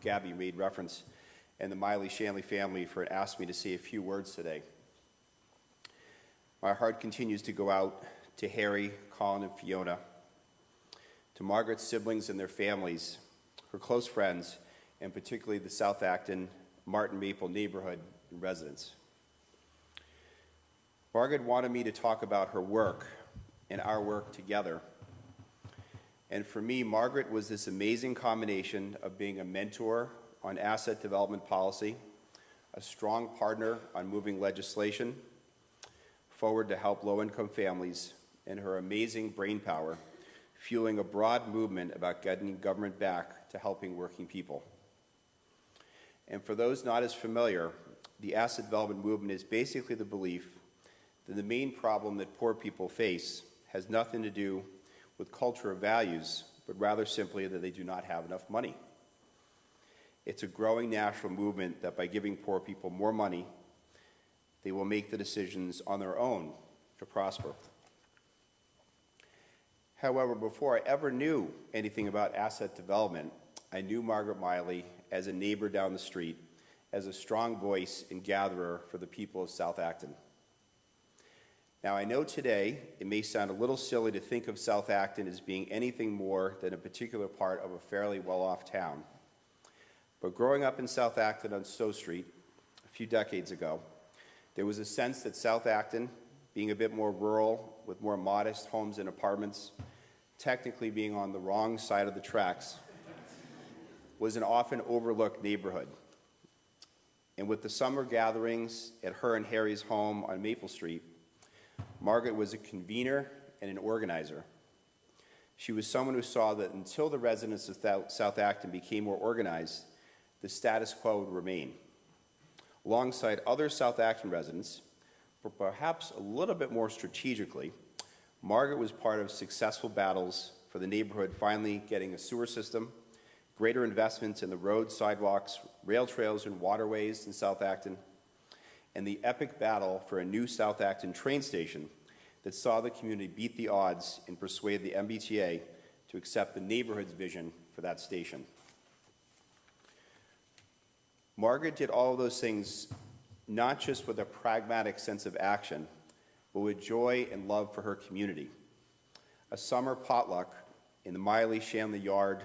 Gabby made reference, and the Miley Shanley family for asking me to say a few words today. My heart continues to go out to Harry, Colin, and Fiona, to Margaret's siblings and their families, her close friends, and particularly the South Acton Martin Maple neighborhood residents. Margaret wanted me to talk about her work and our work together. And for me, Margaret was this amazing combination of being a mentor on asset development policy, a strong partner on moving legislation forward to help low-income families, and her amazing brain power, fueling a broad movement about getting government back to helping working people. And for those not as familiar, the asset development movement is basically the belief that the main problem that poor people face has nothing to do with culture or values, but rather simply that they do not have enough money. It's a growing national movement that by giving poor people more money, they will make the decisions on their own to prosper. However, before I ever knew anything about asset development, I knew Margaret Miley as a neighbor down the street, as a strong voice and gatherer for the people of South Acton. Now, I know today it may sound a little silly to think of South Acton as being anything more than a particular part of a fairly well-off town. But growing up in South Acton on Stowe Street a few decades ago, there was a sense that South Acton, being a bit more rural with more modest homes and apartments, technically being on the wrong side of the tracks, was an often overlooked neighborhood. And with the summer gatherings at her and Harry's home on Maple Street, Margaret was a convener and an organizer. She was someone who saw that until the residents of South Acton became more organized, the status quo would remain. Alongside other South Acton residents, but perhaps a little bit more strategically, Margaret was part of successful battles for the neighborhood finally getting a sewer system, greater investments in the roads, sidewalks, rail trails, and waterways in South Acton, and the epic battle for a new South Acton train station that saw the community beat the odds and persuade the MBTA to accept the neighborhood's vision for that station. Margaret did all of those things not just with a pragmatic sense of action, but with joy and love for her community. A summer potluck in the Miley Shanley yard,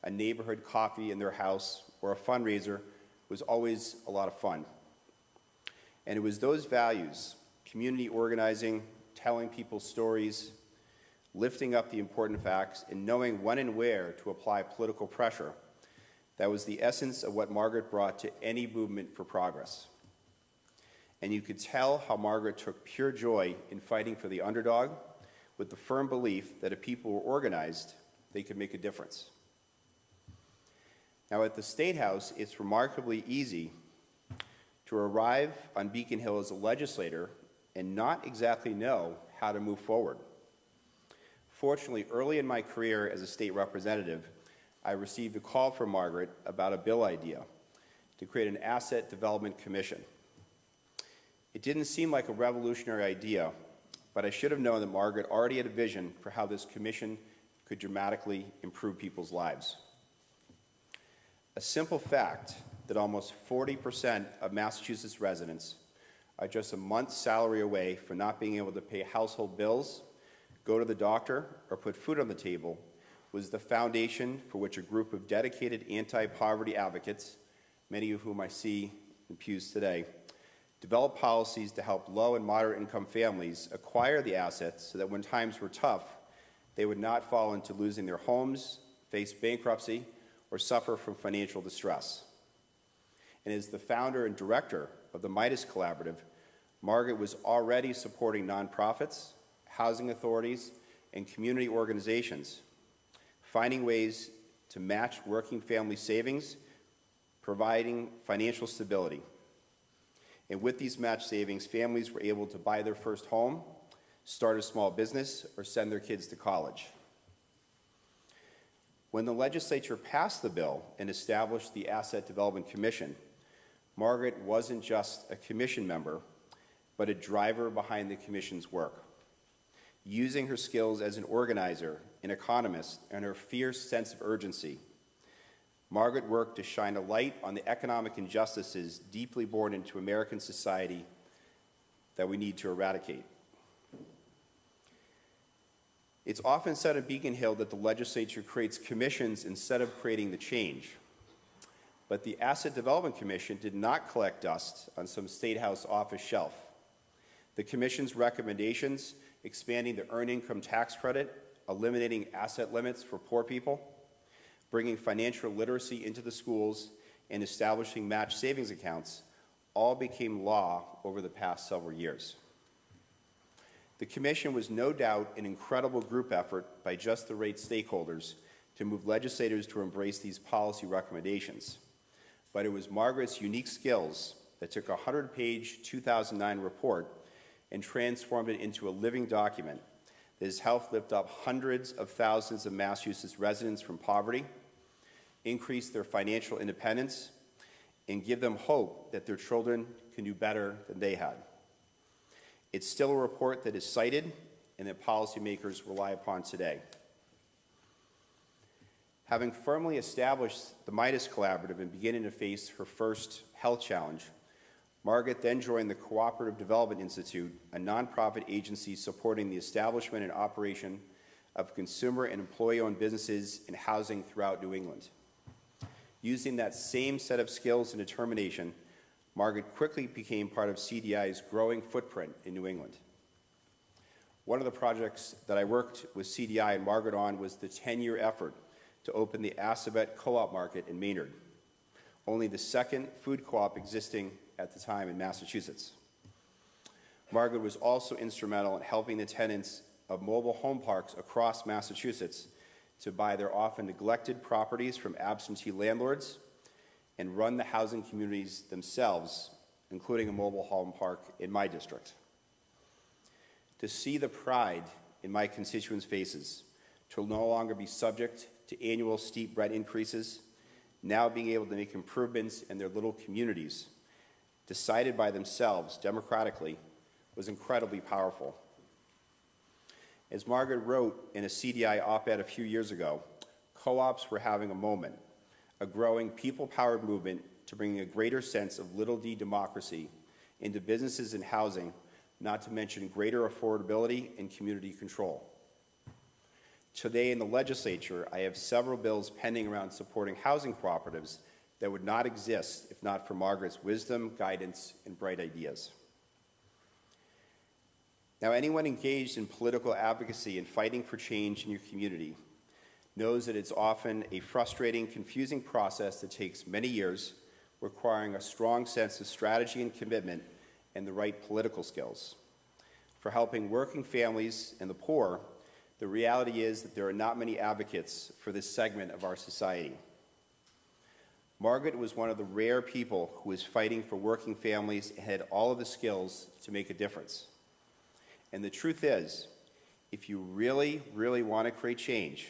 a neighborhood coffee in their house, or a fundraiser was always a lot of fun. And it was those values, community organizing, telling people stories, lifting up the important facts, and knowing when and where to apply political pressure, that was the essence of what Margaret brought to any movement for progress. And you could tell how Margaret took pure joy in fighting for the underdog with the firm belief that if people were organized, they could make a difference. Now at the State House, it's remarkably easy to arrive on Beacon Hill as a legislator and not exactly know how to move forward. Fortunately, early in my career as a state representative, I received a call from Margaret about a bill idea to create an asset development commission. It didn't seem like a revolutionary idea, but I should have known that Margaret already had a vision for how this commission could dramatically improve people's lives. A simple fact that almost 40% of Massachusetts residents are just a month's salary away from not being able to pay household bills, go to the doctor, or put food on the table was the foundation for which a group of dedicated anti-poverty advocates, many of whom I see in pews today, developed policies to help low and moderate income families acquire the assets so that when times were tough, they would not fall into losing their homes, face bankruptcy, or suffer from financial distress. And as the founder and director of the Midas Collaborative, Margaret was already supporting nonprofits, housing authorities, and community organizations, finding ways to match working family savings, providing financial stability. And with these match savings, families were able to buy their first home, start a small business, or send their kids to college. When the legislature passed the bill and established the Asset Development Commission, Margaret wasn't just a commission member, but a driver behind the commission's work. Using her skills as an organizer, an economist, and her fierce sense of urgency, Margaret worked to shine a light on the economic injustices deeply born into American society that we need to eradicate. It's often said at Beacon Hill that the legislature creates commissions instead of creating the change. But the Asset Development Commission did not collect dust on some State House office shelf. The Commission's recommendations, expanding the earned income tax credit, eliminating asset limits for poor people, bringing financial literacy into the schools, and establishing match savings accounts, all became law over the past several years. The Commission was no doubt an incredible group effort by just the right stakeholders to move legislators to embrace these policy recommendations. But it was Margaret's unique skills that took a 100-page 2009 report and transformed it into a living document that has helped lift up hundreds of thousands of Massachusetts residents from poverty, increase their financial independence, and give them hope that their children can do better than they had. It's still a report that is cited and that policymakers rely upon today. Having firmly established the Midas Collaborative and beginning to face her first health challenge, Margaret then joined the Cooperative Development Institute, a nonprofit agency supporting the establishment and operation of consumer and employee-owned businesses in housing throughout New England. Using that same set of skills and determination, Margaret quickly became part of CDI's growing footprint in New England. One of the projects that I worked with CDI and Margaret on was the 10-year effort to open the Assabet Co-op Market in Maynard, only the second food co-op existing at the time in Massachusetts. Margaret was also instrumental in helping the tenants of mobile home parks across Massachusetts to buy their often neglected properties from absentee landlords and run the housing communities themselves, including a mobile home park in my district. To see the pride in my constituents' faces, to no longer be subject to annual steep rent increases, now being able to make improvements in their little communities, decided by themselves democratically, was incredibly powerful. As Margaret wrote in a CDI op-ed a few years ago, co-ops were having a moment, a growing people-powered movement to bring a greater sense of little d democracy into businesses and housing, not to mention greater affordability and community control. Today in the legislature, I have several bills pending around supporting housing cooperatives that would not exist if not for Margaret's wisdom, guidance, and bright ideas. Now, anyone engaged in political advocacy and fighting for change in your community knows that it's often a frustrating, confusing process that takes many years, requiring a strong sense of strategy and commitment and the right political skills. For helping working families and the poor, the reality is that there are not many advocates for this segment of our society. Margaret was one of the rare people who was fighting for working families and had all of the skills to make a difference. And the truth is, if you really, really want to create change,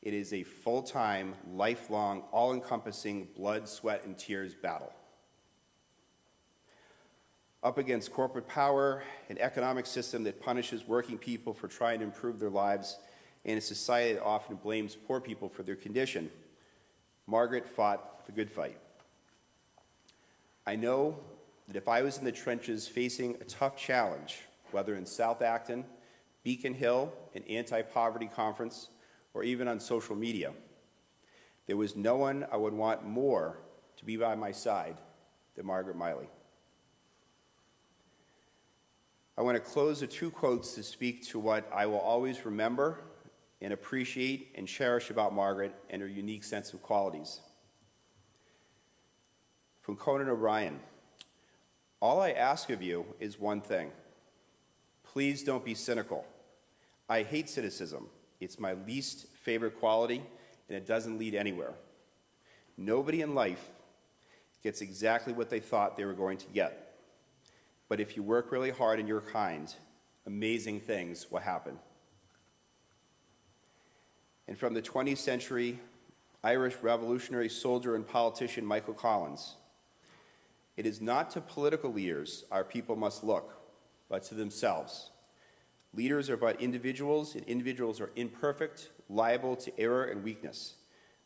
it is a full-time, lifelong, all-encompassing blood, sweat, and tears battle. Up against corporate power, an economic system that punishes working people for trying to improve their lives, and a society that often blames poor people for their condition, Margaret fought the good fight. I know that if I was in the trenches facing a tough challenge, whether in South Acton, Beacon Hill, an anti-poverty conference, or even on social media, there was no one I would want more to be by my side than Margaret Miley. I want to close with two quotes to speak to what I will always remember and appreciate and cherish about Margaret and her unique sense of qualities. From Conan O'Brien, "All I ask of you is one thing. Please don't be cynical. I hate cynicism. It's my least favorite quality, and it doesn't lead anywhere. Nobody in life gets exactly what they thought they were going to get. But if you work really hard and you're kind, amazing things will happen." And from the 20th century Irish revolutionary soldier and politician Michael Collins, "It is not to political leaders our people must look, but to themselves. Leaders are but individuals, and individuals are imperfect, liable to error and weakness.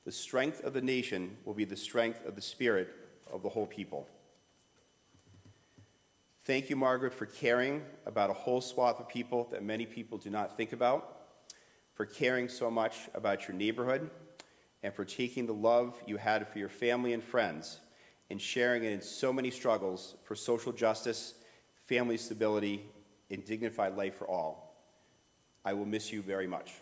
The strength of the nation will be the strength of the spirit of the whole people." Thank you, Margaret, for caring about a whole swath of people that many people do not think about, for caring so much about your neighborhood, and for taking the love you had for your family and friends and sharing it in so many struggles for social justice, family stability, and dignified life for all. I will miss you very much.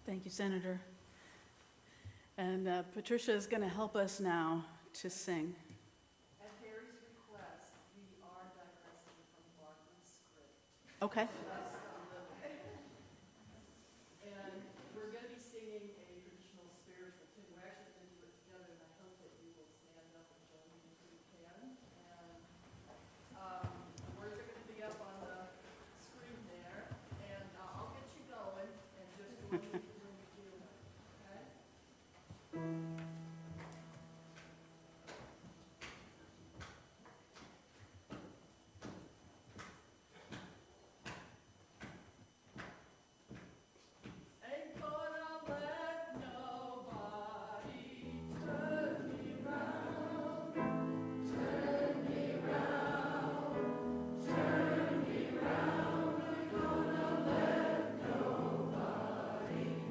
Thank you, Senator. And Patricia is going to help us now to sing. At Harry's request, we are digressing from Barton's script. Okay. And we're going to be singing a traditional spiritual tune. We're actually going to do it together, and I hope that you will stand up and join me if you can. And the words are going to be up on the screen there, and I'll get you going, and just join me when we do it, okay? Ain't gonna let nobody turn me round, turn me round, turn me round. Ain't gonna let nobody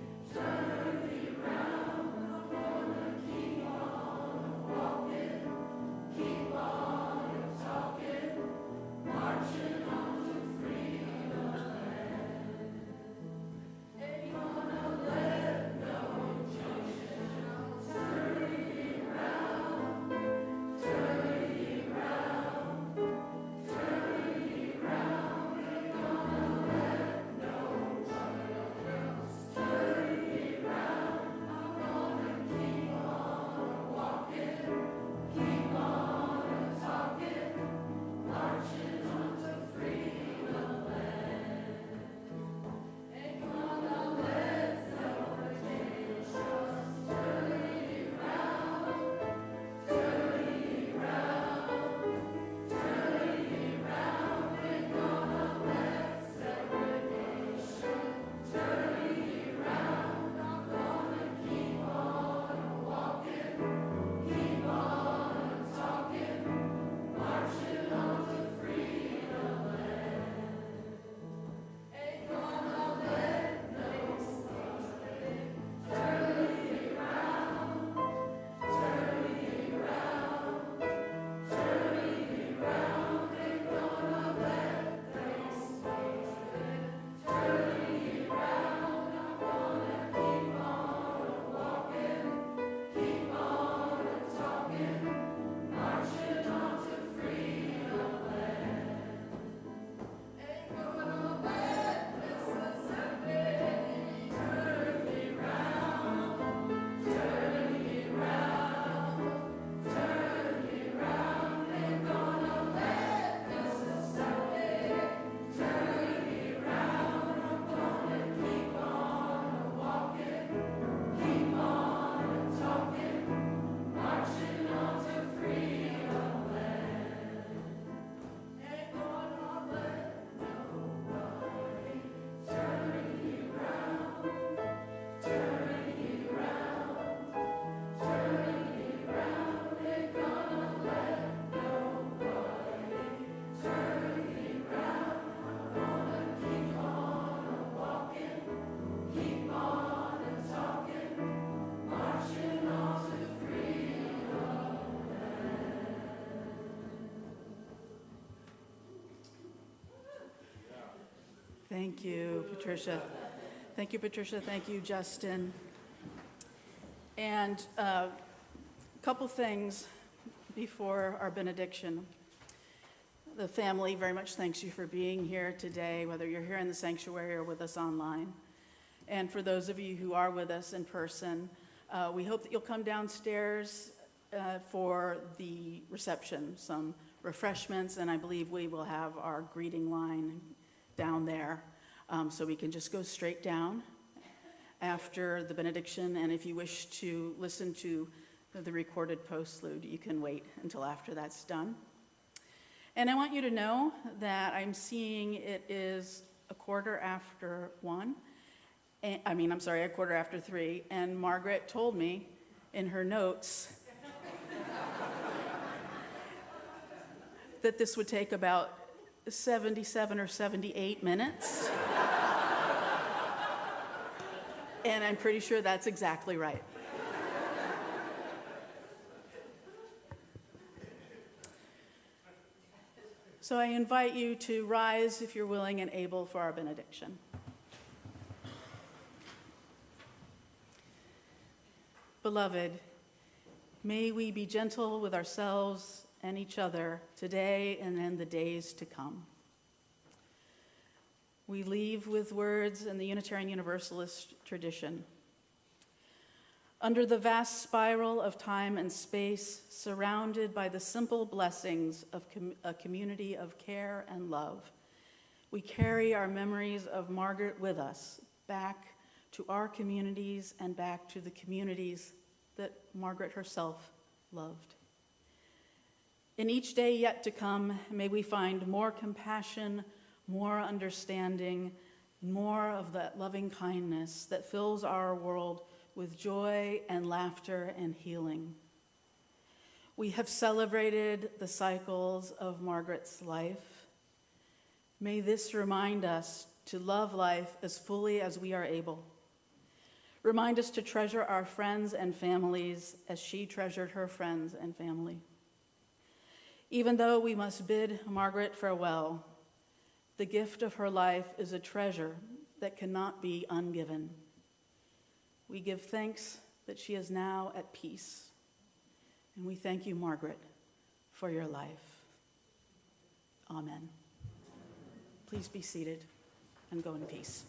Thank you, Patricia. Thank you, Patricia. Thank you, Justin. And a couple things before our benediction. The family very much thanks you for being here today, whether you're here in the sanctuary or with us online. And for those of you who are with us in person, we hope that you'll come downstairs for the reception, some refreshments, and I believe we will have our greeting line down there, so we can just go straight down after the benediction, and if you wish to listen to the recorded postlude, you can wait until after that's done. And I want you to know that I'm seeing it is 1:15, a 3:15, and Margaret told me in her notes that this would take about 77 or 78 minutes. And I'm pretty sure that's exactly right. So I invite you to rise if you're willing and able for our benediction. Beloved, may we be gentle with ourselves and each other today and in the days to come. We leave with words in the Unitarian Universalist tradition. Under the vast spiral of time and space, surrounded by the simple blessings of a community of care and love, we carry our memories of Margaret with us back to our communities and back to the communities that Margaret herself loved. In each day yet to come, may we find more compassion, more understanding, more of that loving kindness that fills our world with joy and laughter and healing. We have celebrated the cycles of Margaret's life. May this remind us to love life as fully as we are able. Remind us to treasure our friends and families as she treasured her friends and family. Even though we must bid Margaret farewell, the gift of her life is a treasure that cannot be ungiven. We give thanks that she is now at peace. And we thank you, Margaret, for your life. Amen. Please be seated and go in peace.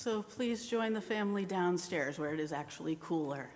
So please join the family downstairs where it is actually cooler.